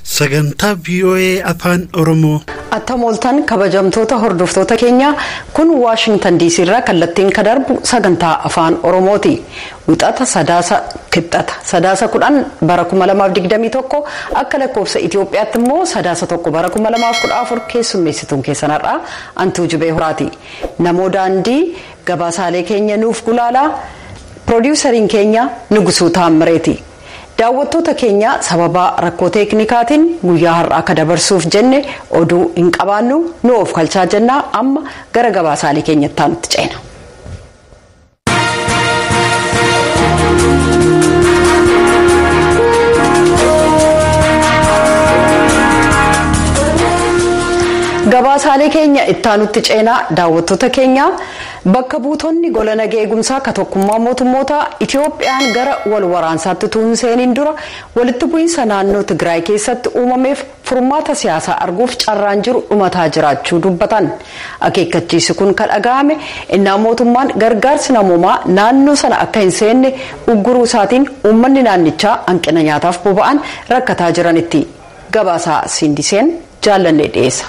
sagantaa VOA afaan Oromoo. Attamoltan kabajamtoota hordoftoota keenya kun Washington DC irraa kallattiin kadarbu sagantaa afaan Oromooti. Wixata sadaasa 10 bara 2021 akka lakkoofsa Itoophiyaatti immoo sadaasa 1 bara 2014 keessummeessituun keessanarraa Antuu Jibee Horaati. Namoo daandii gabaasaalee keenya nuuf gulaalaa produuseriin keenya Nugusuu Taammireeti. Daawwattoota keenya sababa rakkoo teeknikaatiin guyyaa har'aa akka dabarsuuf jenne oduu hin qabaannu nu of kalchaa jennaa amma gara gabaasaalee keenyatti aanutti ceena. Gabaasaalee keenya itti aanutti ceenaa daawwattoota keenya bakka buutonni gola nagaa eegumsaa ka tokkummaa mootummoota Itoophiyaan gara wal waraansaatti tuunseeniin dura walitti bu'iinsa naannoo Tigraay keessatti uumameef furmaata siyaasaa arguuf carraan jiru dhumataa jiraachuu dubbatan. Akeekkachiisi kun kan dhaga'ame innaa mootummaan gargaarsi namoomaa naannoo sana akka hin seenne ugguruu isaatiin uummanni naannichaa hanqina nyaataaf boba'an rakkataa jiranitti. Gabaasaa Sindiseen jaallanne dhiyeessa.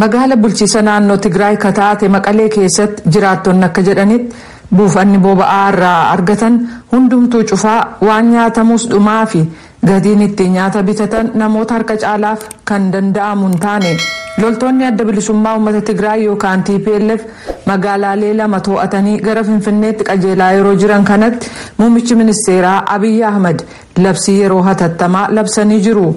Magaala bulchiisa naannoo Tigraay kataate Maqalee keessatti jiraattonni akka jedhanitti buufanni boba'aa irraa argatan hundumtuu cufaa waan nyaatamus dhumaa fi gatiin ittiin nyaata bitatan namoota harka caalaaf kan danda'amu hin taane. Loltoonni adda bilisummaa uummata Tigraay yookaan TPLF magaalaalee lama to'atanii gara Finfinneetti qajeelaa yeroo jiran kanatti muummichi ministeeraa Abiy Ahmed labsii yeroo hatattamaa labsanii jiru.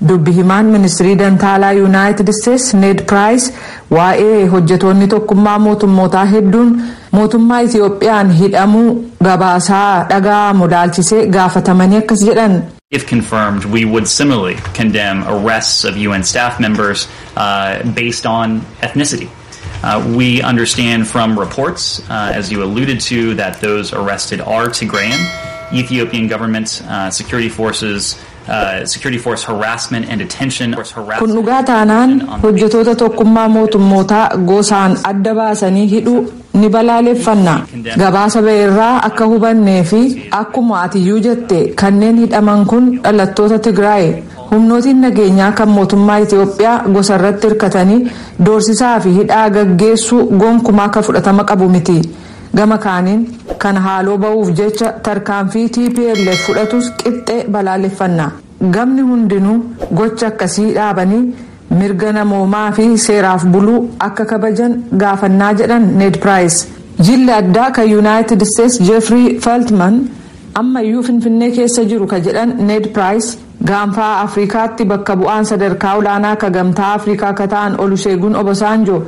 Dubbi himaan ministirii dantaalaa United States Ned Price waa'ee hojjetoonni tokkummaa mootummootaa hedduun mootummaa Itoophiyaan hidhamuu gabaasaa dhagaa modaalchisee gaafatamanii akkas jedhan. If confirmed, we would similarly condemn arrests of UN staff members based on ethnicity. We understand from reports, as you alluded to, that those arrested are Tigrayan. Ethiopian government security force harassment and detention. Kun dhugaa taanaan hojjetoota tokkummaa mootummootaa gosaan adda baasanii hidhuu ni balaaleffanna. Gabaasa ba'eerraa akka hubannee fi akkuma atiyyuu jette kanneen hidhaman kun dhalattoota Tigraay. Humnootiin nageenyaa kan mootummaa Itoophiyaa gosa irratti hirkatanii doorsisaa fi hidhaa gaggeessuu gonkumaa akka fudhatama qabu miti. Gama kaaniin kan haaloo ba'uuf jecha tarkaanfii TPLF fudhatus qixxee balaaleffanna. Gamni hundinuu gocha akkasii dhaabanii mirga namoomaa fi seeraaf buluu akka kabajan gaafannaa jedhan Ned Price. Jilli addaa kan United States Jeffrey Feltman ammayyuu Finfinnee keessa jiru ka jedhan Ned Price gaanfaa Afrikaatti bakka bu'aan sadarkaa olaanaa ka gamtaa Afrikaa ka ta'an Olusegun Obasanjo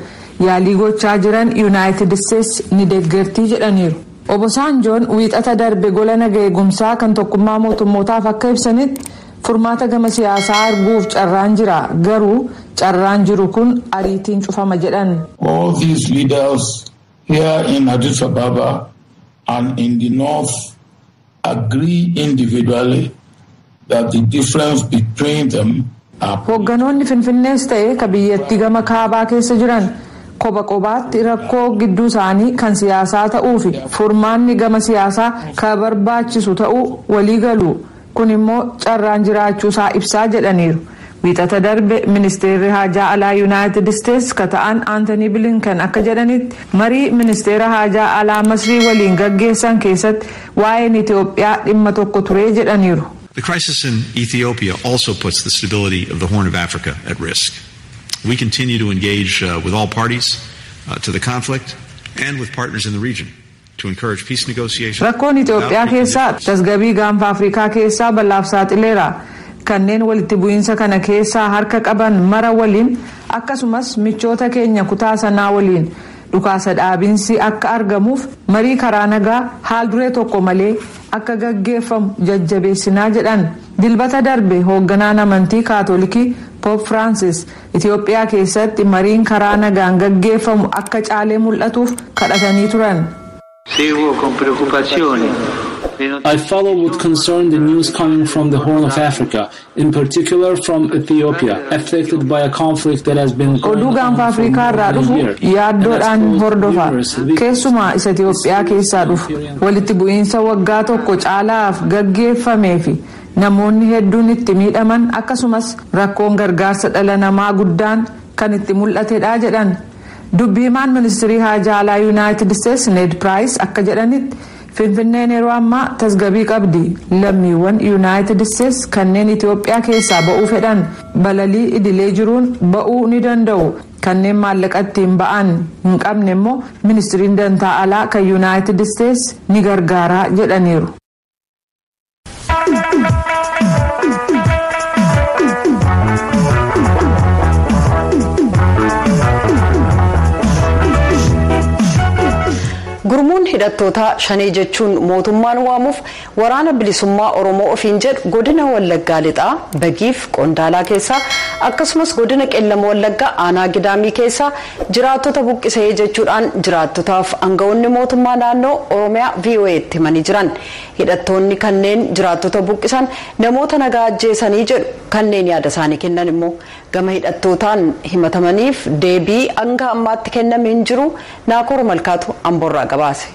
yaalii gochaa jiran United States ni deeggartii jedhaniiru. Obasanjoon wiixata darbe gola nagaa eegumsaa kan tokkummaa mootummootaaf akka ibsanitti furmaata gama siyaasaa arguuf carraan jira garuu carraan jiru kun ariitiin cufama jedhan. All these leaders here in Addis Ababa and in the north agree individually that the difference between them are. Hoogganoonni Finfinnees ta'ee ka biyyattii gama kaabaa keessa jiran koba qobaatti rakkoo gidduu isaanii kan siyaasaa ta'uu fi furmaanni gama siyaasaa ka barbaachisu ta'uu walii galu. Kun immoo carraan jiraachuusaa ibsaa jedhaniiru. Wiixata darbe ministeerri haajaa alaa United States ka ta'an Anthony Blinken akka jedhanitti marii ministeera haajaa alaa Masrii waliin gaggeessan keessatti waa'een Itoophiyaa dhimma tokko ture jedhaniiru. The crisis in Ethiopia also puts the stability of the Horn of Africa at risk. We continue to engage with all parties to the conflict and with partners in the region to encourage peace negotiations. Rakkoon Itoophiyaa keessaa tasgabbii gaanfa Afrikaa keessaa bal'aaf saaxileera. Kanneen walitti bu'iinsa kana keessaa harka qaban mara waliin akkasumas michoota keenya kutaa sanaa waliin dhukaasa dhaabiinsi akka argamuuf marii karaa nagaa haal duree tokko malee akka gaggeeffamu jajjabeessinaa jedhan. Dilbata darbe hoogganaan amantii kaatolikii Pope Francis Itoophiyaa keessatti mariin karaa nagaan gaggeeffamu akka caalee mul'atuuf kadhatanii turan. Seguo con preoccupazione I follow with concern the news coming from the Horn of Africa, in particular from Ethiopia, affected by a conflict that has been going Oduu gaanfa Afrikaa irraa dhufu yaaddoodhaan hordofa. Keessumaa isa Itoophiyaa keessaa dhufu walitti bu'iinsa waggaa tokko caalaaf gaggeeffamee fi namoonni hedduun itti miidhaman akkasumas rakkoon gargaarsa dhala namaa guddaan kan itti mul'atedha jedhan. Dubbiimaan ministirii haajaa alaa United States Ned Price akka jedhanitti Finfinneen yeroo ammaa tasgabbii qabdi. Lammiiwwan United States kanneen Itoophiyaa keessaa ba'uu fedhan balalii idilee jiruun ba'uu ni danda'u. Kanneen maallaqa ittiin ba'an hin qabne immoo ministiriin dantaa alaa kan United States ni gargaara jedhaniiru. Gurmuun hidhattoota shanee jechuun mootummaan waamuuf waraana bilisummaa Oromoo ofiin jedhu godina Wallaggaa lixaa Bagiif Qondaalaa keessaa akkasumas godina Qellama Wallaggaa aanaa Gidaamii keessaa jiraattota buqqisee jechuudhaan jiraattotaaf aangawoonni mootummaa naannoo Oromiyaa VOA'tti himanii jiran. Hidhattoonni kanneen jiraattota buqqisan namoota nagaa ajjeesanii jedhu kanneen yaada isaanii kennan immoo gama hidhattootaan himatamaniif deebii hanga ammaatti kennamee hin jiru. Naakoor Malkaatu Amboorraa gabaase.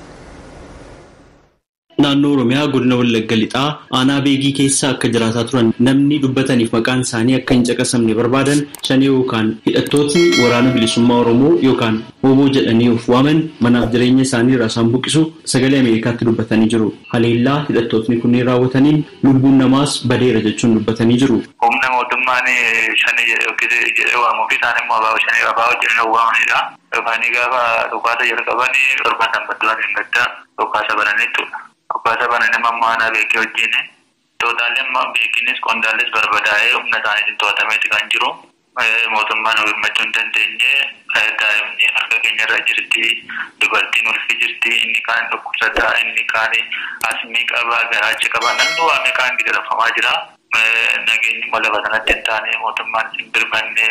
Naannoo Oromiyaa godina Wallagga lixaa aanaa Beegii keessa akka jiraataa turan namni dubbataniif maqaan isaanii akka hin caqasamne barbaadan shanee yookaan hidhattootni waraana bilisummaa Oromoo yookaan WBO jedhanii of waaman manaaf jireenya isaanii irraa isaan buqqisu sagalee Ameerikaatti dubbatanii jiru. Haleellaa hidhattootni kunneen raawwataniin lubbuun namaas badeera jechuun dubbatanii jiru. Humna mootummaan shanee jedhee waamuu fi isaan immoo abaa'oo shanee abaa'oo jedhanii waamanidha. Yookaan gaafa dhukaasa jalqabanii torbatan badduudhaan hin gaddaa dhukaasa bananittudha. Dhukaasa bananii amma aanaa Beekii wajjin tootaalii amma Beekiinis Qondaallis barbadaa'ee humna isaaniitiin to'atameeti kan jiru. Mootummaan hirmachuu hin dandeenye daa'imni harka keenyarra jirti, dubartiin ulfi jirti, inni kaan dhukkubsataa, inni kaan asmii qaba, garaacha qaba, namni waame kaan gidirafamaa jira. Nageenyi lafa sanatti hin taane mootummaan hin birmanne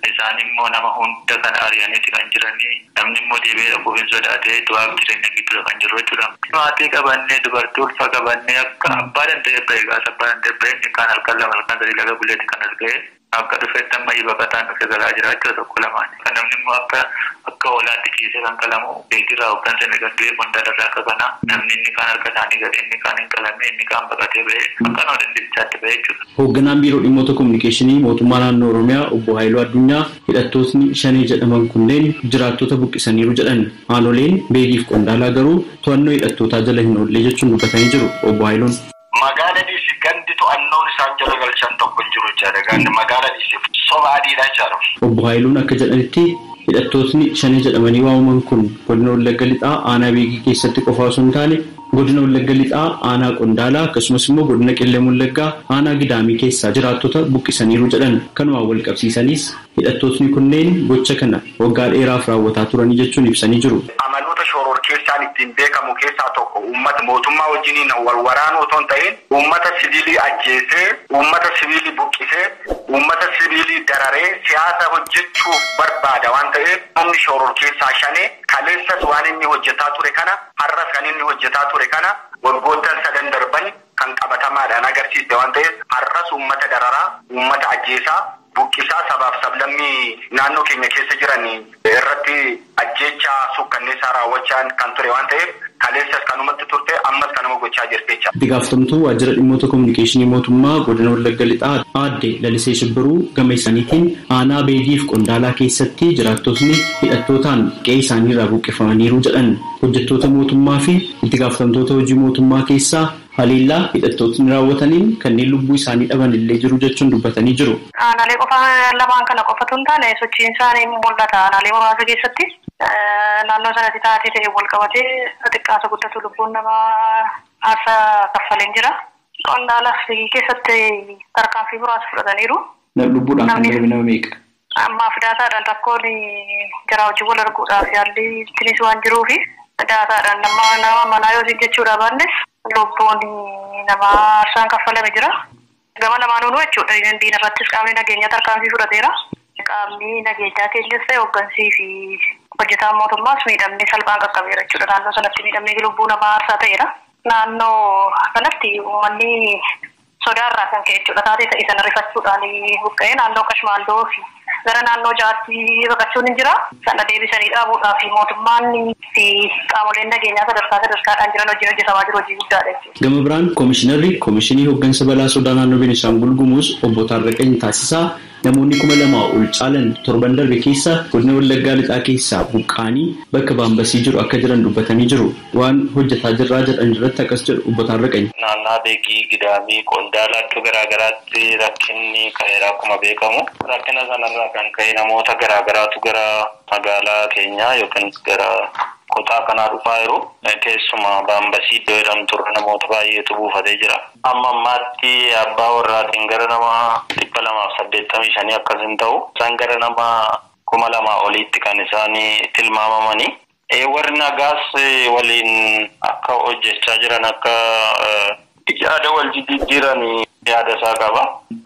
isaan immoo nama hunda kana ari'aniiti kan jiranii namni immoo deebi'ee dhaquuf hin sodaatee du'aaf jireenya gidduu kan jiru jechuudha. Maatii qabannee dubartii ulfa qabannee akka abbaa danda'e bahee gaasa abbaa danda'e bahee inni kaan halkan lama halkan sadii laga buleeti kan as ga'e akka dhufeetti amma baqataan dhufe galaa jira jechuudha tokko lamaani. Kan namni immoo akka hoolaatti ciisee kan qalamu beekirraa hoggan sana gaddu'ee Qondaalarraa akka kana namni inni kaan harka isaanii gadee inni kaan hin qalamee inni kaan baqatee bahee akka nama dandeessisaatti bahee jechuudha. Hoogganaan biiroo dhimmoota kominikeeshinii mootummaa naannoo Oromiyaa obbo Haayiluu Addunyaa hidhattootni shanee jedhaman kunneen jiraattota buqqisaniiru jedhan. Aanoleen Beegiif Qondaalaa garuu to'annoo hidhattootaa jala hin oolle jechuun dubbatanii jiru obbo Haayiluun. Magaalaa dhiisii gandi to'annoon isaan jala galchan tokko hin jiru jechaadha. Gandi magaalaa dhiisii soba adiidha jechaadha. Obbo Haayiluun akka jedhanitti hidhattootni shanee jedhamanii waamaman kun godina Wallagga lixaa aanaa Beegii keessatti qofa osoo hin taane godina Wallagga lixaa aanaa Qondaalaa akkasumas immoo godina Qellama Wallaggaa aanaa Gidaamii keessaa jiraattota buqqisaniiru jedhan. Kanumaan wal qabsiisanis hidhattootni kunneen gocha kana waggaa dheeraaf raawwataa turanii jechuun ibsanii jiru. Amaloota shoror keessaan ittiin beekamu keessaa tokko uummata mootummaa wajjiniin wal waraanuu otoo hin ta'in uummata siviilii ajjeesee, uummata siviilii buqqisee, uummata siviilii dararee siyaasa hojjechuuf barbaada waan ta'eef humni shoror keessaa shanee kaleessas waan inni hojjetaa ture kana har'as kan inni hojjetaa ture kana waggoottan sadan darban kan qabatamaadhaan agarsiiste waan ta'eef har'as uummata dararaa, uummata ajjeesaa, buqqisaa sabaaf sablammii naannoo keenya keessa jiran irratti ajjeechaa sukkanneessaa raawwachaa kan ture waan ta'eef kaleessas kanumatti turte ammas kanuma gochaa jirti jecha. Itti gaafatamtuu waajjira dhimmoota kominikeeshinii mootummaa godina Wallagga lixaa aadde Lalisee Shibbiruu gama isaaniitiin aanaa Beegiif Qondaalaa keessatti jiraattotni hidhattootaan qe'ee isaaniirraa buqqifamaniiru jedhan. Hojjettoota mootummaa fi itti gaafatamtoota hojii mootummaa keessaa haleellaa hidhattootni raawwataniin kanneen lubbuu isaanii dhaban illee jiru jechuun dubbatanii jiru. Aanaalee qofa lamaan kana qofatu hin taane sochiin isaanii mul'ata. Aanaalee muraasa keessatti naannoo sanatti taatee ta'e wal qabatee xiqqaasa guddatu lubbuun namaa aarsaa kaffaleen jira. Qondaalaa keessatti tarkaanfii muraasa fudhataniiru. Lubbuudhaan kan darbe nama meeqa? Ammaaf daataadhaan rakkoon jara hojii wal arguudhaaf yaalli ittinis waan jiruufi daataadhaan nama manaa yoo jechuudha baannes lubbuun nama aarsaan kaffalame jira. Gama lamaanuu jechuudha. Diina irrattis qaamni nageenyaa tarkaanfii fudhateera. Qaamni nageenyaa keenyas ta'e hooggansii fi hojjetaan mootummaas miidhamni salphaan qaqqabeera jechuudha. Naannoo sanatti miidhamni lubbuu namaa aarsaa ta'eera. naannoo kanatti uummanni sodaarraa kan ka'e jechuudha. Taatee ta'e sana rifachuudhaan buqqa'ee naannoo Qashmaandoo fi gara naannoo Jaatti baqachuun hin jira. Sana deebisanii dhaabuudhaa fi mootummaan fi qaamoleen nageenyaa sadarkaadhaan jiran hojii hojjetamaa jiru hojii guddaadha jechuudha. Gama biraan Koomishinarri Koomishinii Hooggansa Balaa Sodaa Naannoo Beenishaangul Gumuz obbo Taarraqany Taasisaa namoonni 2,000 ol caalan torban darbe keessa godina Wallaggaa Lixaa keessaa buqqaanii bakka Baambasii jiru akka jiran dubbatanii jiru. Waan hojjetaa jirraa jedhan irratti akkas jedhu obbo Taarraqany. Naannaa Beegii, Gidaamii, Qondaalaa iddoo garaagaraatti rakkinni ka'eera akkuma beekamu. Rakkina sanarraa kan ka'e namoota garaagaraatu gara magaalaa keenyaa yookiin gara kutaa kanaa dhufaa jiru. Keessumaa Baambasii iddoo jedhamturra namoota baay'eetu buufatee jira. Amma ammaatti abbaa warraatiin gara nama 285 akkasin ta'u. Isaan gara nama 2,000 oliitti kan isaan tilmaamamanii. Warri nagaas waliin akka hojjechaa jiran akka yaada wal jijjiiran yaada isaa qaba.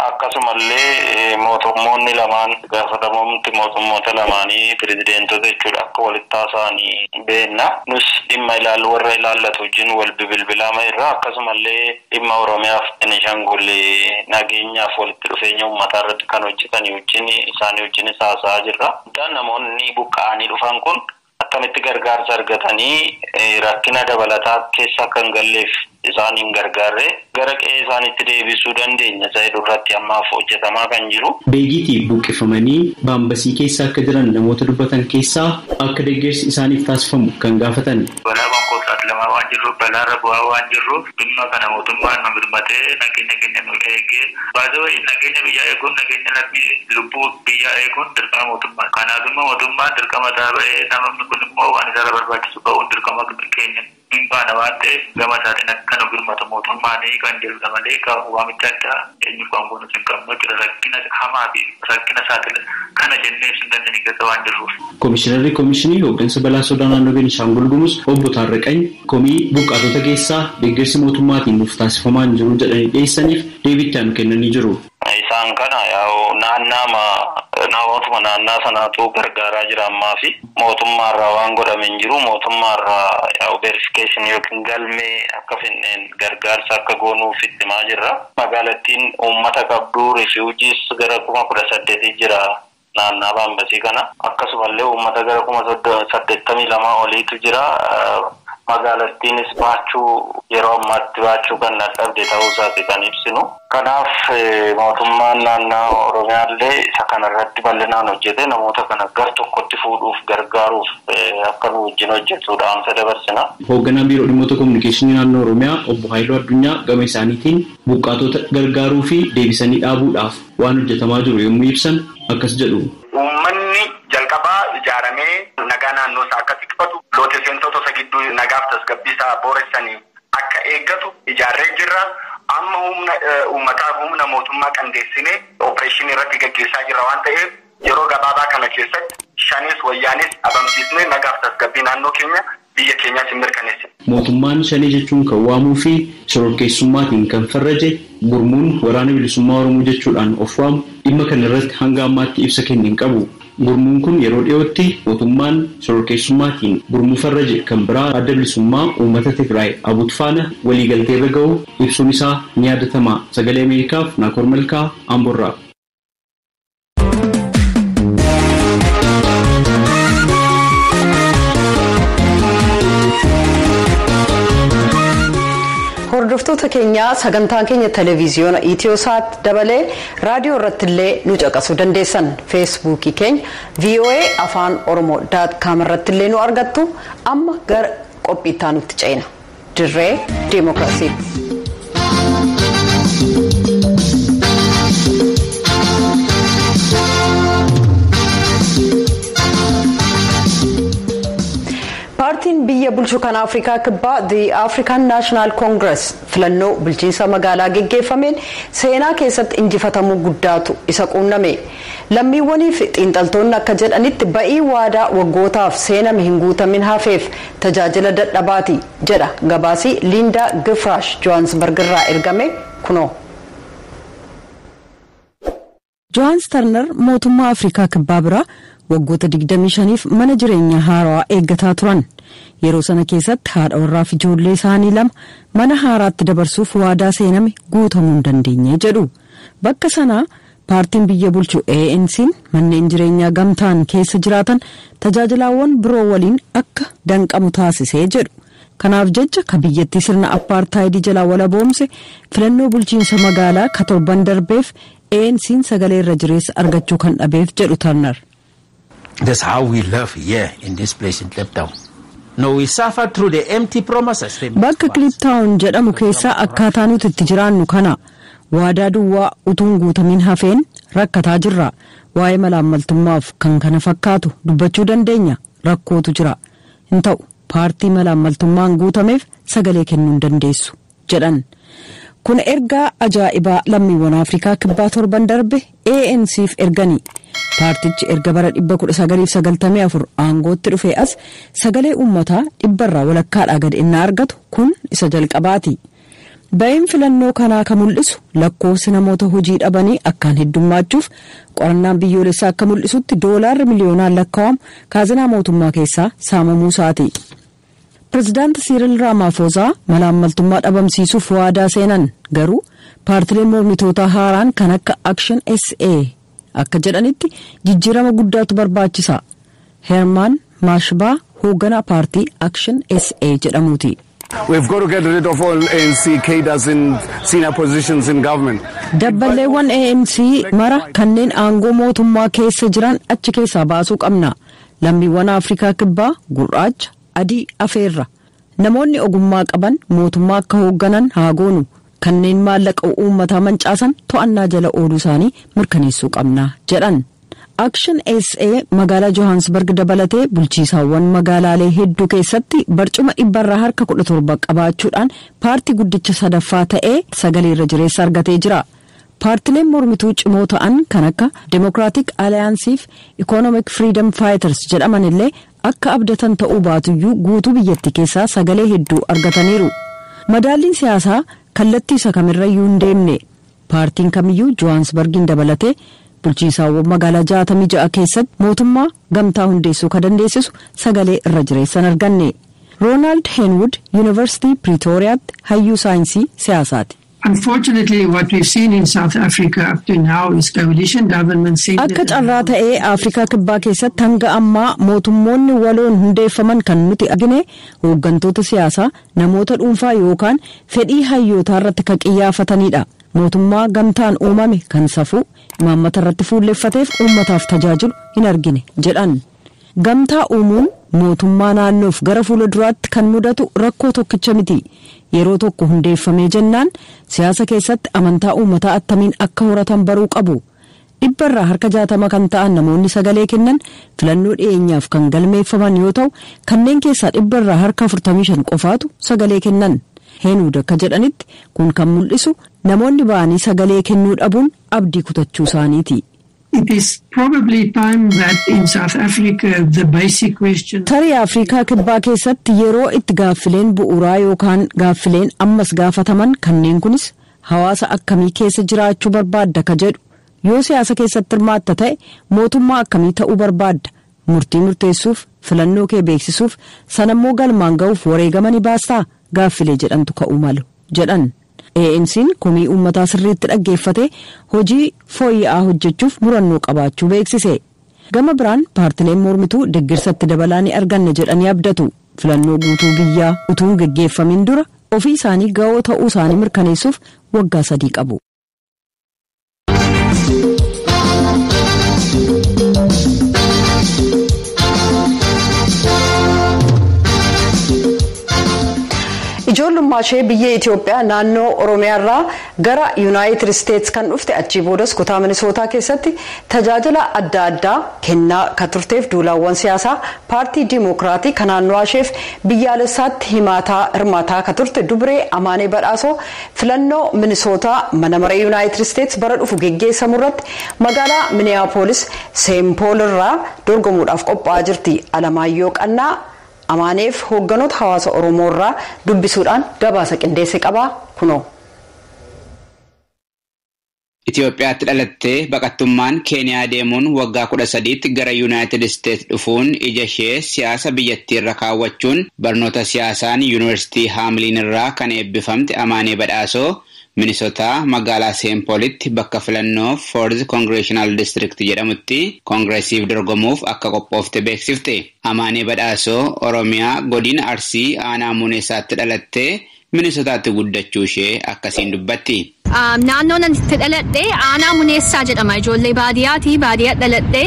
Akkasumallee mootummoonni lamaan gaafatamoonni mootummoota lamaanii pirezideentota jechuudha akka walitti haasa'anii beenna. Nus dhimma ilaalu warra ilaallatu wajjin wal bilbilaama irraa akkasumallee dhimma Oromiyaaf Beenishaangul nageenyaaf walitti dhufeenya uummataa irratti kan hojjetan wajjin isaanii wajjinis haasa'aa jirra. Namoonni buqqa'anii dhufan kun akkamitti gargaarsa argatanii rakkina dabalataa keessa kan galleef isaaniin gargaarre gara qe'ee isaaniitti deebisuu dandeenya isa irratti ammaaf hojjetamaa kan jiru. Beegiitii buqqifamanii Baambasii keessa akka jiran namoota dubbatan keessaa akka deeggarsi isaaniif taasifamu kan gaafatan. Balaa konkolaataa lamaa waan jirruuf balaarra bu'aa waan jirruuf dhimma kana mootummaan nu birmatee nageenya keenya nu eegee baay'ee nageenya biyyaa eeguun nageenya lammii lubbuu biyyaa eeguun dirqama mootummaa. Kanaaf immoo mootummaan dirqama isaa ba'ee namni kun immoo waan isaarra barbaachisu ba'uun dirqama keenya. Baana waan ta'eef gama isaatiin akka nu birmatu mootummaanii kan jedhudha malee kan waamicha addaa eenyu kan kunuun hin qabnu jechuudha. Rakkina hamaa fi rakkina saaxila kana jennee hin dandeenye keessa waan jirruuf. Koomishinarri Koomishinii Hooggansa Balaa Sodaa Naannoo Beenishaangul Gumuz obbo Taarraqany komii buqqaatota keessaa deeggarsi mootummaatiin nuuf taasifamaa hin jiru jedhanii dhiyeessaniif deebii itti aanu kennanii jiru. Isaan kana namootuma naannaa sanaatu gargaaraa jira ammaa fi mootummaarraa waan godhame hin jiru. Mootummaarraa verification yookiin galmee akka finneen gargaarsa akka goonuuf ittimaa jirra. Magaalattiin uummata qabdu rifiujiis gara 18,000 jira naannaa Baambasii kana. Akkasumallee uummata gara 82 oliitu jira. Magaalattiinis baachuu yeroo ammaatti baachuu kan dadhabde ta'uu isaati kan ibsinu. Kanaaf mootummaan naannoo Oromiyaallee isa kanarratti bal'inaan hojjete namoota kana gar tokkotti fuudhuuf gargaaruuf akka nu wajjin hojjetuudha amsa dabarsina. Hoogganaan Biiroo Dhimmoota Kominikeeshinii Naannoo Oromiyaa obbo Haayiluu Addunyaa gama isaaniitiin buqqaatota gargaaruu fi deebisanii dhaabuudhaaf waan hojjetamaa jiru yommuu ibsan akkas jedhu. Uummanni jalqabaa ijaaramee nagaa naannoo isaa akka tikfatu lootee seentota isa gidduu nagaaf tasgabbiisaa booressanii akka eeggatu ijaarree jirra. Amma humna mootummaa qindeessinee opereeshinii irratti gaggeessaa jirra waan ta'eef yeroo gabaabaa kana keessatti shanis wayyaanis abamsiisnee nagaaf tasgabbii naannoo keenya biyya keenyaas hin mirkaneessine. Mootummaan shanii jechuun kan waamuu fi shororkeessummaatiin kan farraje gurmuun waraana bilisummaa Oromoo jechuudhaan of waamu dhimma kana irratti hanga ammaatti ibsa kenne hin qabu. Gurmuun kun yeroo dhiyootti mootummaan shororkeessummaatiin gurmuu farraje kan biraa adda bilisummaa uummata Tigraay Abut faana waliigaltee irra ga'u ibsuun isaa ni yaadatama. Sagalee Ameerikaaf Naakoor Malkaa Amborraa. Hordoftoota keenya sagantaan keenya televiziyoona Itiyoosaat dabalee raadiyoo irratti illee nu caqasuu dandeessan. Feesbuukii keenya voa.afaan-oromoo.com irratti illee nu argattu. Amma gara qophii itti aanutti ceena. Dirree Dimookiraasii. Paartiin biyya bulchuu kan Afrikaa kibbaa The African National Congress filannoo bulchiinsa magaalaa geggeeffameen seenaa keessatti injifatamuu guddaatu isa quunname. Lammiiwwaniif xiinxaltoonni akka jedhanitti ba'ii waadaa waggootaaf seename hin guutamin hafeef tajaajila dadhabaati jedha gabaasii Linda Gifrash Johannesburg irraa ergame kunoo. Johannes Turner mootummaa Afrikaa kibbaa biraa waggoota 25f mana jireenyaa haaraa eeggataa turan. Yeroo sana keessatti haadha warraa fi ijoollee isaanii lama mana haaraatti dabarsuuf waadaa seename guutamuu hin dandeenye jedhu. Bakka sana paartiin biyya bulchu ANC'n manneen jireenyaa gamtaan keessa jiraatan tajaajilawwan biroo waliin akka danqamu taasisee jedhu. Kanaaf jecha ka biyyattii sirna apartheid jala walaboomse filannoo bulchiinsa magaalaa ka torban darbeef ANC'n sagalee irra jireessa argachuu kan dhabeef jedhu Turner. That's how we live here in this place in Kliptown. No, we suffer through the empty promises. Bakka Kliptown jedhamu keessa akkaataa nuti itti jiraannu kana waadaa duwwaa utuun guutamin hafeen rakkataa jirra. Waa'ee malaammaltummaaf kan kana fakkaatu dubbachuu dandeenya. Rakkootu jira. Hin ta'u paartii malaammaltummaan guutameef sagalee kennuu hin dandeessu jedhan. Kun ergaa ajaa'ibaa lammiiwwan Afrikaa kibbaa torban darbe ANC'f erganii. Paartichi erga bara 1994 aangootti dhufee as sagalee uummataa 100 walakkaadhaa gad inni argatu kun isa jalqabaati. Ba'iin filannoo kanaa kan mul'isu lakkoofsi namoota hojii dhabanii akkaan heddummachuuf qorannaan biyyoolessaa akka mul'isutti doolaarri miliyoonaan lakkaa'amu kaazinaa mootummaa keessaa saamamuu isaati. Pireezidaanti Cyril Ramaphosa malaammaltummaa dhabamsiisuuf waadaa seenan garuu paartileen mormitootaa haaraan kan akka Action SA akka jedhanitti jijjiirama guddaatu barbaachisa. Herman Mashbaa hoogganaa paartii Action SA jedhamuuti. We've got to get rid of all ANC cadres in senior positions in government. Dabballeewwan ANC mara kanneen aangoo mootummaa keessa jiran achi keessaa baasuu qabna. Lammiiwwan Afrikaa kibbaa gurraacha adii afeerra. Namoonni ogummaa qaban mootummaa akka hoogganan haa goonu. Kanneen maallaqa uummataa mancaasan to'annaa jala ooluu isaanii mirkaneessuu qabna jedhan. Action SA magaalaa Johannesburg dabalatee bulchiisaawwan magaalaalee hedduu keessatti barcuma 17 qabaachuudhaan paartii guddicha sadaffaa ta'ee sagalee irra jireessa argatee jira. Paartileen mormituu cimoo ta'an kan akka Democratic Alliance fi Economic Freedom Fighters jedhaman illee akka abdatan ta'uu baatuyyuu guutuu biyyattii keessaa sagalee hedduu argataniiru. Madaalliin siyaasaa kallattii isa kamirrayyuu hin deemne. Paartiin kamiyyuu Johannesburgin dabalatee bulchiisaawwan magaalaa 66 keessatti mootummaa gamtaa hundeessuu ka dandeessisu sagalee irra jireessan arganne. Ronald Henwood University Pretoriaatti hayyuu saayinsii siyaasaati. Unfortunately, what we've seen in South Africa up to now is coalition governments. Akka carraa ta'ee Afrikaa kibbaa keessatti hanga ammaa mootummoonni waloon hundeeffaman kan nuti argine hooggantoota siyaasaa namoota dhuunfaa yookaan fedhii hayyootaa irratti kan xiyyeeffatanidha. Mootummaa gamtaan uumame kan safuu imaammata irratti fuulleffateef uummataaf tajaajilu hin argine jedhan. Gamtaa uumuun mootummaa naannoof gara fuula duraatti kan mudatu rakkoo tokkicha miti. Yeroo tokko hundeeffamee jennaan siyaasa keessatti amantaa uummataa attamiin akka horatan baruu qabu. 160 kan ta'an namoonni sagalee kennan filannoo dhiyeenyaaf kan galmeeffaman yoo ta'u kanneen keessaa 145 qofaatu sagalee kennan. Henwood akka jedhanitti kun kan mul'isu namoonni ba'anii sagalee kennuu dhabuun abdii kutachuu isaaniiti. It is probably time that in South Africa the basic question. Tarii Afrikaa kibbaa keessatti yeroo itti gaaffileen bu'uuraa yookaan gaaffileen ammas gaafataman kanneen kunis hawaasa akkamii keessa jiraachuu barbaadda ka jedhu yoo siyaasa keessatti hirmaatta ta'e mootummaa akkamii ta'uu barbaadda murtii murteessuuf filannoo kee beeksisuuf sanammoo galmaan ga'uuf wareegamanii baastaa gaaffilee jedhamtu ka'uu malu jedhan. ANC'n komii uummataa sirriitti dhaggeeffate hojii fooyya'aa hojjechuuf murannoo qabaachuu beeksise. Gama biraan paartileen mormituu deeggarsatti dabalaa ni arganna jedhanii abdatu. Filannoo guutuu biyyaa utuu gaggeeffamin dura ofii isaanii ga'oo ta'uu isaanii mirkaneessuuf waggaa 3 qabu. Ijoollummaa ishee biyya Itoophiyaa naannoo Oromiyaarraa gara United States kan dhufte achii boodas kutaa Minisootaa keessatti tajaajila adda addaa kennaa ka turteef duulaawwan siyaasaa paartii Dimokiraatii kan naannoo isheef biyyaalessaatti hirmaataa ka turte Dubree Amaanee Badhaasoo filannoo Minisootaa mana maree United States bara dhufu geggeessamu irratti magaalaa Minneapolis Saint Paul irraa dorgomuudhaaf qophaa'aa jirti. Alamaayyoo Qannaa Amaaneef hoogganoota hawaasa Oromoo irraa dubbisuudhaan gabaasa qindeesse qaba kunoo. Itoophiyaatti dhalattee baqattummaan Keeniyaa deemuun waggaa 13tti gara United States dhufuun ija ishee siyaasa biyyattii irra kaawwachuun barnoota siyaasaan Yuunivarsiitii Haamliin irraa kan eebbifamte Amaanee Badhaasoo Minnesota magaalaa St. Paulitti bakka filannoo 4th Congressional District jedhamutti koongiresiif dorgomuuf akka qophoofte beeksifte. Amaanee Badhaasoo Oromiyaa godina Arsii aanaa Muneessaatti dhalattee Minnesotaatti guddachuu ishee akkasiin dubbatti. Naannoon itti dhaladhee aanaa Muneessaa jedhama. Ijoollee baadiyyaati. Baadiyyaa dhaladhee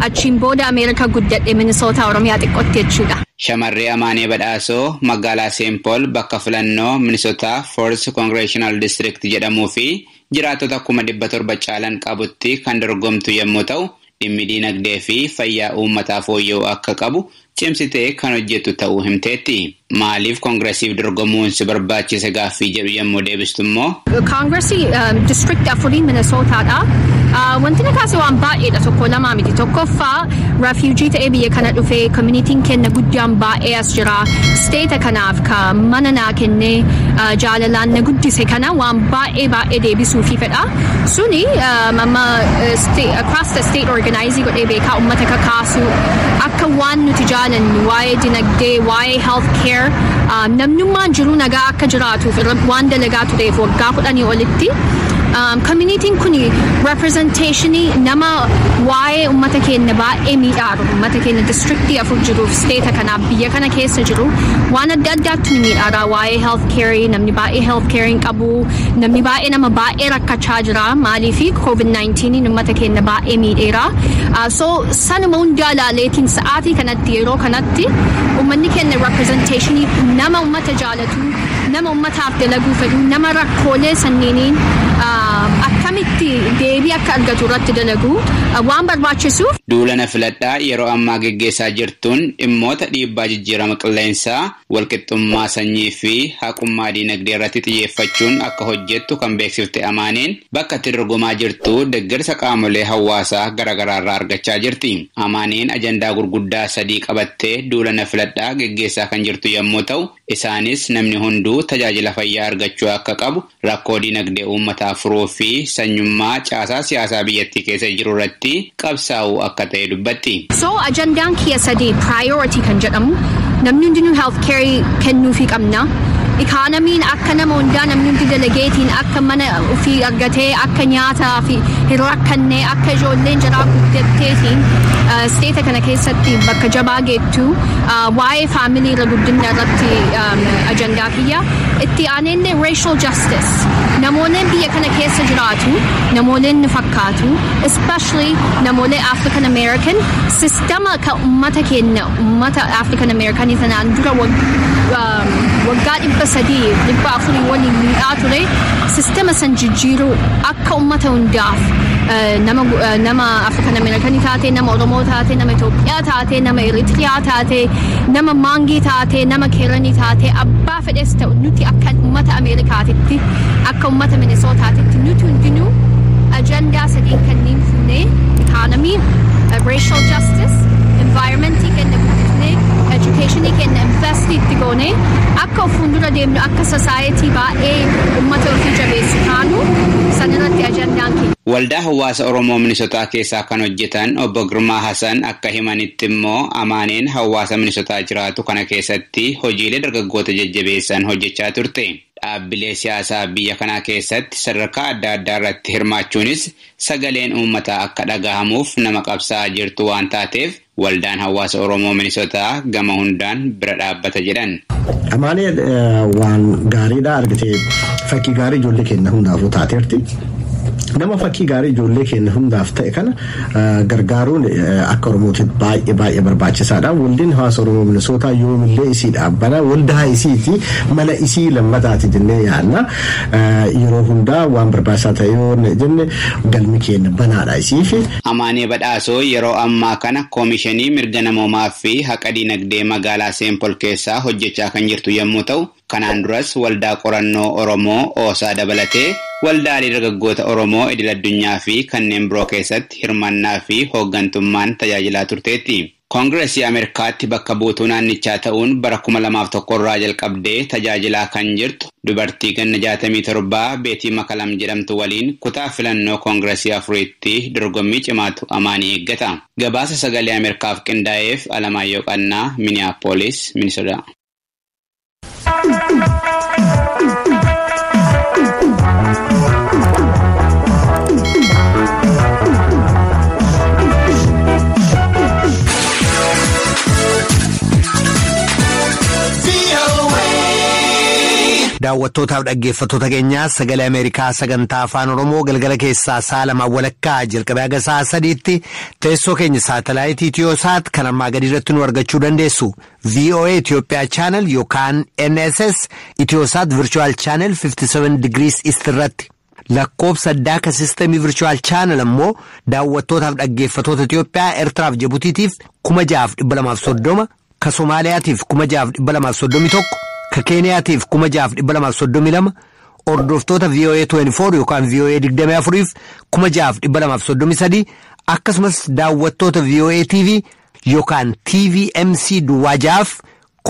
achiin booda Ameerikaa guddadhee Minnesota Oromiyaa xiqqootti jechuudha. Shamarree Amaanee Badhaasoo magaalaa St. Paul bakka filannoo Minnesota 4th Congressional District jedhamuu fi jiraattota 700 caalan qabutti kan dorgomtu yommuu ta'u, dhimmi diinagdee fi fayyaa uummataa fooyya'uu akka qabu cimsitee kan hojjettu ta'uu himteetti. Maaliif koongiresiif dorgomuun si barbaachise gaaffii jedhu yommuu deebistu immoo Koongiresii district 4 Minnesotaadha. Wanti na kaase waan baay'eedha, tokko lama miti. Tokkoffaa refugee ta'ee biyya kana dhufee communitiin kenna guddaan baay'ee as jira. State kanaaf ka mana naa kennee jaalalaan na guddise kana waan baay'ee deebisuufi fedha. Suni across the state organize godhee beekaa uummata kakaasu akka waan nuti jaalannu waa'ee dinagdee, waa'ee health care namnummaan jiru nagaa akka jiraatuuf waan dalagaa tureef waggaa 10 olitti communitiin kun representationii nama waa'ee uummata keenya baay'ee miidhaaru, uummata keenya districtii 4 jiruuf state kanaaf biyya kana keessa jiru waan adda addaatti ni miidhaara. Waa'ee health care namni baay'ee health care qabu, namni baay'ee nama baay'ee rakkachaa jira. Maaliifi COVID-19 uummata keenya baay'ee miidheera. So sanuma hundaa ilaaleetiin sa'aatii kanatti yeroo kanatti uummanni keenya representationii nama uummata jaalatu, nama uummataaf dalaguu fedhu, nama rakkoolee sanniiniin akkamitti deebii akka argatu irratti dalagu waan barbaachisuuf. Duulana filadhaa yeroo ammaa geggeessaa jirtuun dhimmoota dhiibbaa jijjiirama qilleensaa, walqixxummaa sanyii fi haqummaa diinagdee irratti xiyyeeffachuun akka hojjettu kan beeksifte Amaaneen bakka itti dorgomaa jirtu deeggarsa qaamolee hawaasaa garaagaraa irraa argachaa jirti. Amaaneen ajandaa gurguddaa 3 qabattee duulana filadhaa geggeessaa kan jirtu yommuu ta'u, isaanis namni hunduu tajaajila fayyaa argachuu akka qabu, rakkoo diinagdee uummataa furuu fi sanyummaa caasaa siyaasaa biyyattii keessa jiru irratti qabsaa'uu akka ta'e dubbatti. So ajandaan kiyya 3 priority kan jedhamu namni hundinuu health care kennuufii qabna. Economiin akka nama hundaa namni hundi dalageetiin akka mana ofii argatee akka nyaataa fi hin rakkannee akka ijoolleen jaraa guddatteetiin state kana keessatti bakka jabaa geettu waa'ee faamilii irra guddina irratti ajandaa kiyya. Itti aanee racial justice namooleen biyya kana keessa jiraatu, namooleen nu fakkaatu, especially namoolee African American sistema ka uummata keenya uummata African American sanaan dura waggaa 300 waliin miidhaa ture sistema san jijjiiruu akka uummata hundaaf nama African American taate, nama Oromoo taate, nama Itoophiyaa taate, nama Eritiriyaa taate, nama Maangii taate, nama Keeranii taate, abbaa fedhes ta'u nuti akka uummata Ameerikaatitti akka uummata Minnesotaatitti nuti hundinuu ajandaa 3 kanneen fuunee economy, racial justice, environmentii kenna guddifnee, educationii kenna investii itti goonee akka fuuldura deemnu akka society baay'ee uummata ofii jabeessu taanu sanirratti ajandaan keenya. Waldaa hawaasa Oromoo Minnesotaa keessaa kan hojjetan obbo Girmaa Hasan akka himanitti immoo Amaaneen hawaasa Minnesotaa jiraatu kana keessatti hojiilee dargaggoota jajjabeessan hojjechaa turte. Dhaabbilee siyaasaa biyya kanaa keessatti sadarkaa adda addaa irratti hirmaachuunis sagaleen uummataa akka dhagahamuuf nama qabsaa'aa jirtu waan taateef waldaan hawaasa Oromoo Minnesotaa gama hundaan bira dhaabbata jedhan. Amaaneen waan gaariidha argitee fakkii gaarii ijoollee keenya hundaafuu taateerti. Nama fakkii gaarii ijoollee keenya hundaaf ta'e kana gargaaruun akka Oromootti baay'ee barbaachisaadha. Waldaan hawaasa Oromoo Minnesotaa yoomillee isii dhaabbata waldaa isiiti mana isii lammataati jennee yaadna. Yeroo hundaa waan barbaachisaa ta'e yoo jenne galmi keenya banaadha isiif. Amaanee Badhaasoo yeroo ammaa kana koomishinii mirga namoomaa fi haqa diinagdee magaalaa St. Paul keessaa hojjechaa kan jirtu yommuu ta'u, kanaan duras waldaa qorannoo Oromoo Oosaa dabalatee waldaalee dargaggoota Oromoo idil addunyaa fi kanneen biroo keessatti hirmaannaa fi hooggantummaan tajaajilaa turteetti. Koongireesii Ameerikaatti bakka buutuu naannichaa ta'uun bara 2001 irraa jalqabdee tajaajilaa kan jirtu dubartii ganna 67 Beetii Makalam jedhamtu waliin kutaa filannoo Koongireesii afuriitti dorgommii cimaatu amaanii eeggata. Gabaasa sagalee Ameerikaaf qindaa'eef Alamaayyoo Qannaa, Minneapolis, Minnesota. Daawwattootaaf dhaggeeffattoota keenyaa sagalee Ameerikaa sagantaa afaan Oromoo galgala keessaa sa'a lamaa walakkaa jalqabee haga sa'a sadiitti teessoo keenya saatalaayitii Itiyoosaat kan ammaa gadi irratti nu argachuu dandeessu. VOA Itoophiyaa Channel yookaan NSS Itiyoosaat Virtual Channel 57 degrees East irratti. Lakkoofsa addaa ka sistemii Virtual Channel ammoo daawwattootaaf dhaggeeffattoota Itoophiyaa Eertiraaf Jibutiitiif 6,230 ka Somaaliyaatiif 6,231 ka Keeniyaatiif 6,232 hordoftoota VOA 24 yookaan VOA 24 6,233 akkasumas daawwattoota VOA TV yookaan TVMC duwwaajaaf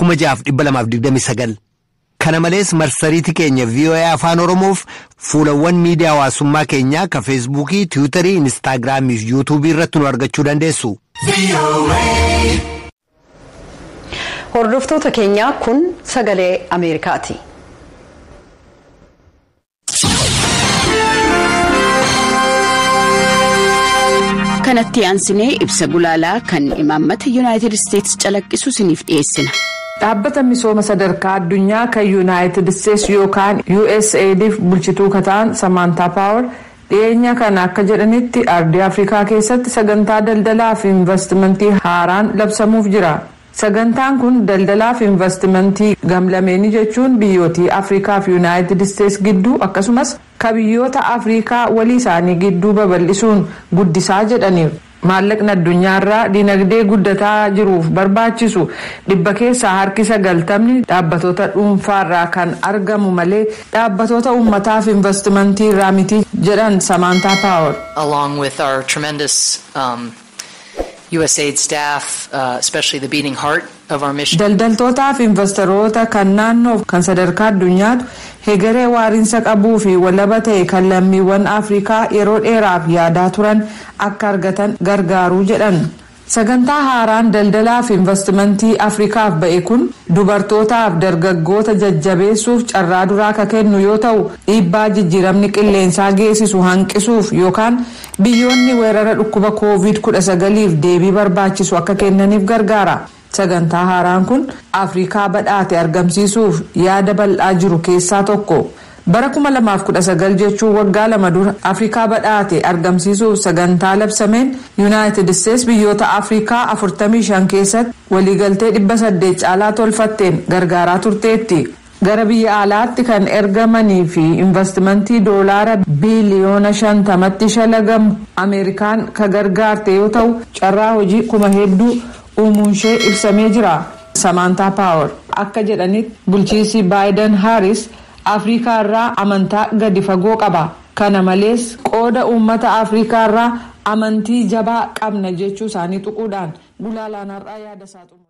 6,229 kana malees marsariitii keenya VOA afaan Oromoof fuulawwan miidiyaa hawaasummaa keenyaa ka Feesbuukii, Tiwiitarii, Inistaagiraamii fi Yuutuubii irratti nu argachuu dandeessu. Hordoftoota keenyaa kun sagalee Ameerikaati. Kanatti aansinee ibsa gulaalaa kan imaammata Yuunaayitid Isteetsi calaqqisu isiniif dhiyeessina. Dhaabbata misooma sadarkaa addunyaa kan Yuunaayitid Isteetsi yookaan USAID'f bulchituu kataan Samantaa Paawer dhiyeenya kana akka jedhanitti ardii Afrikaa keessatti sagantaa daldalaa fi investimentii haaraan labsamuuf jira. Sagantaan kun daldalaa fi investimentii gamlameenii jechuun biyyootii Afrikaa fi Yuunaayitid Isteetsi gidduu akkasumas ka biyyoota Afrikaa walii isaanii gidduu babal'isuun guddisaa jedhaniiru. Maallaqni addunyaarraa dinagdee guddataa jiruuf barbaachisu dhibba keessaa harki 90 dhaabbatoota dhuunfaarraa kan argamu malee dhaabbatoota uummataaf investimentii irraa miti jedhan Samantaa Paawer. Along with our tremendous USAID staff, especially the beating heart of our mission. Daldaltootaaf investoroota kan naannoof kan sadarkaa addunyaatu hegeree waariinsa qabuu fi walaba ta'e kan lammiiwwan Afrikaa yeroo dheeraaf yaadaa turan akka argatan gargaaruu jedhan. Sagantaa haaraan daldalaa fi investimentii Afrikaaf ba'e kun dubartootaaf dargaggoota jajjabeessuuf carraa duraa ka kennu yoo ta'u dhiibbaa jijjiiramni qilleensaa geessisu hanqisuuf yookaan biyyoonni weerara dhukkuba COVID-19f deebii barbaachisu akka kennaniif gargaara. Sagantaa haaraan kun Afrikaa badhaate argamsiisuuf yaada bal'aa jiru keessaa tokko. Bara 2019 jechuun waggaa 2 dura Afrikaa badhaate argamsiisuuf sagantaa labsameen Yuunaayitid Isteetsi biyyoota Afrikaa 45 keessatti waliigaltee 800 caalaa tolfatteen gargaaraa turteetti. Gara biyya alaatti kan ergamanii fi investimentii doolaara biliyoona 50tti shalagamu Ameerikaan ka gargaarte yoo ta'u carraa hojii 1,000 uumuun ishee ibsamee jira. Samantaa Paawer akka jedhanitti bulchiinsi Baayiden Haaris Afrikaa irraa amantaa gadi fagoo qaba. Kana malees qooda uummata Afrikaa irraa amantii jabaa qabna jechuu isaanii tuquudhaan gulaalaan har'aa yaada isaa xumura.